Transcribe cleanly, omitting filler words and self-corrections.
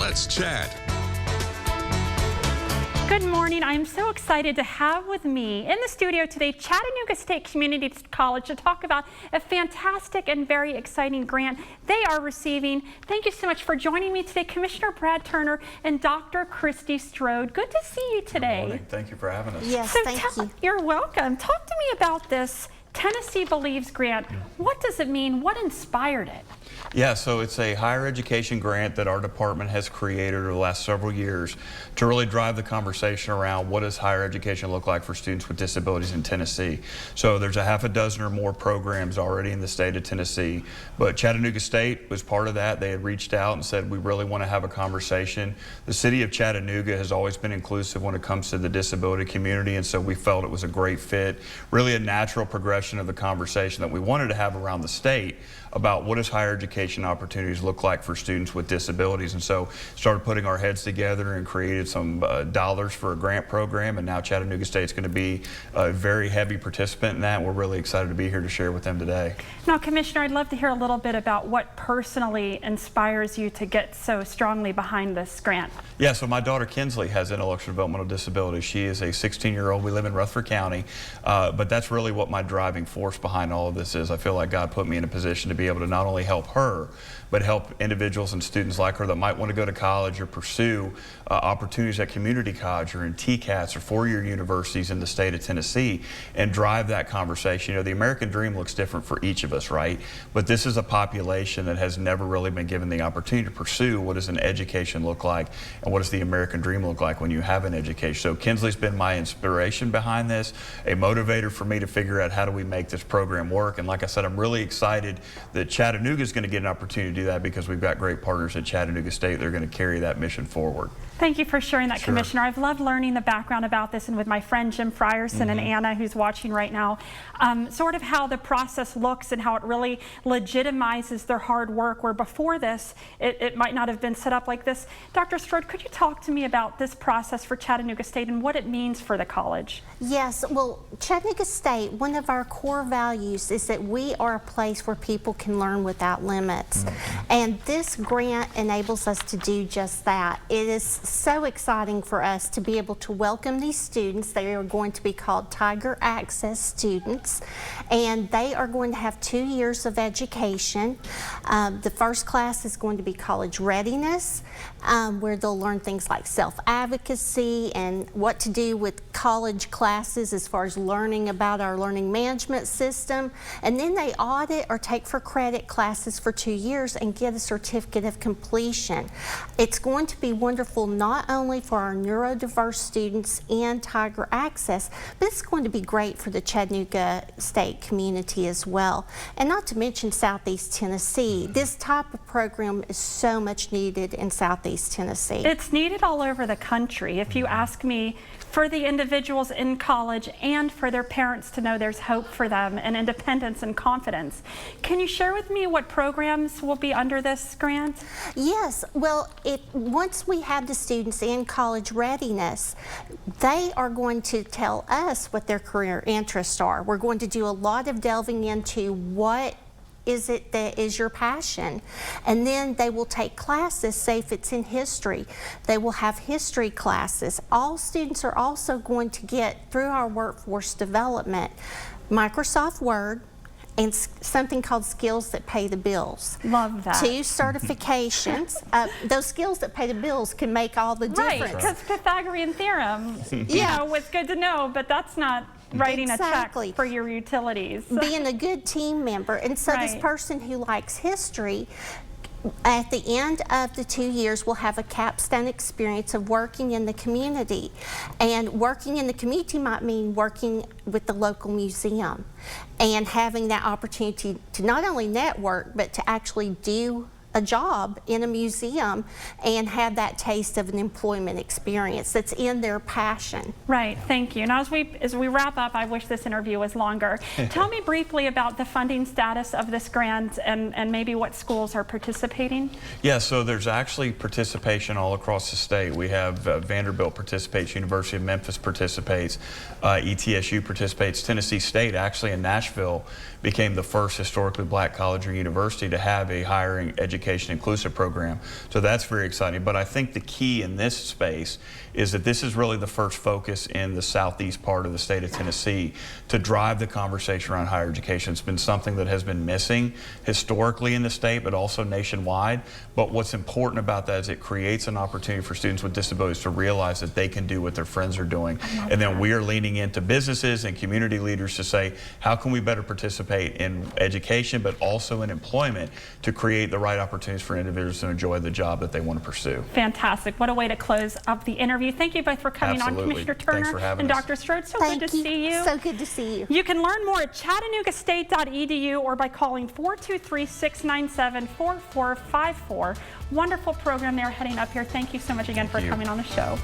Let's Chat. Good morning. I am so excited to have with me in the studio today Chattanooga State Community College to talk about a fantastic and very exciting grant they are receiving. Thank you so much for joining me today, Commissioner Brad Turner and Dr. Christy Strode. Good to see you today. Good morning. Thank you for having us. Yes, thank you. You're welcome. Talk to me about this Tennessee Believes grant. What does it mean? What inspired it? Yeah, so it's a higher education grant that our department has created over the last several years to really drive the conversation around what does higher education look like for students with disabilities in Tennessee. So there's a half a dozen or more programs already in the state of Tennessee, but Chattanooga State was part of that. They had reached out and said, we really want to have a conversation. The city of Chattanooga has always been inclusive when it comes to the disability community, and so we felt it was a great fit, really a natural progression of the conversation that we wanted to have around the state about what does higher education opportunities look like for students with disabilities. And so started putting our heads together and created some dollars for a grant program, and now Chattanooga State's going to be a very heavy participant in that, and we're really excited to be here to share with them today. Now, Commissioner, I'd love to hear a little bit about what personally inspires you to get so strongly behind this grant. Yeah, so my daughter Kinsley has intellectual developmental disability. She is a 16-year-old. We live in Rutherford County, but that's really what my driving force behind all of this is. I feel like God put me in a position to be able to not only help her, but help individuals and students like her that might want to go to college or pursue opportunities at community college or in TCATs or four-year universities in the state of Tennessee, and drive that conversation. You know, the American dream looks different for each of us, right? But this is a population that has never really been given the opportunity to pursue what does an education look like and what does the American dream look like when you have an education. So Kinsley's been my inspiration behind this, a motivator for me to figure out how do we make this program work. And like I said, I'm really excited that Chattanooga is going to get an opportunity to do that because we've got great partners at Chattanooga State that are going to carry that mission forward. Thank you for sharing that, Sure. Commissioner. I've loved learning the background about this, and with my friend Jim Frierson and Anna, who's watching right now, sort of how the process looks and how it really legitimizes their hard work, where before this, it might not have been set up like this. Dr. Strode, could you talk to me about this process for Chattanooga State and what it means for the college? Yes, well, Chattanooga State, one of our core values is that we are a place where people can learn without limits. And this grant enables us to do just that. It is so exciting for us to be able to welcome these students. They are going to be called Tiger Access students, and they are going to have 2 years of education. The first class is going to be college readiness, where they'll learn things like self-advocacy and what to do with college classes as far as learning about our learning management system. And then they audit or take for credit classes for 2 years and get a certificate of completion. It's going to be wonderful not only for our neurodiverse students in Tiger Access, but it's going to be great for the Chattanooga State community as well. And not to mention Southeast Tennessee. This type of program is so much needed in Southeast Tennessee. It's needed all over the country. If you ask me, for the individuals in college and for their parents to know there's hope for them and independence and confidence. Can you share with me what programs will be under this grant? Yes, well, once we have the students in college readiness, they are going to tell us what their career interests are. We're going to do a lot of delving into what is it that is your passion, and then they will take classes. Say if it's in history, they will have history classes. All students are also going to get, through our workforce development, Microsoft Word and something called Skills That Pay the Bills. Love that. 2 certifications. Those skills that pay the bills can make all the difference. Right, because Pythagorean theorem, you know, it's good to know, but that's not writing a check for your utilities. Being a good team member. And so this person who likes history, at the end of the 2 years, we'll have a capstone experience of working in the community. And working in the community might mean working with the local museum and having that opportunity to not only network, but to actually do a job in a museum and have that taste of an employment experience that's in their passion. Right, thank you. Now as we wrap up, I wish this interview was longer. Tell me briefly about the funding status of this grant and maybe what schools are participating. Yeah, so there's actually participation all across the state. We have Vanderbilt participates, University of Memphis participates, ETSU participates. Tennessee State, actually in Nashville, became the first historically black college or university to have a higher education education inclusive program. So that's very exciting. But I think the key in this space is that this is really the first focus in the southeast part of the state of Tennessee to drive the conversation around higher education. It's been something that has been missing historically in the state, but also nationwide. But what's important about that is it creates an opportunity for students with disabilities to realize that they can do what their friends are doing. And then we are leaning into businesses and community leaders to say, how can we better participate in education, but also in employment to create the right opportunities for individuals to enjoy the job that they want to pursue. Fantastic. What a way to close up the interview. Thank you both for coming Absolutely. on, Commissioner Turner Thanks for having and us. Dr. Strode. So Thank good to see you. So good to see you. You can learn more at chattanoogastate.edu or by calling 423-697-4454. Wonderful program there heading up here. Thank you so much again for coming on the show.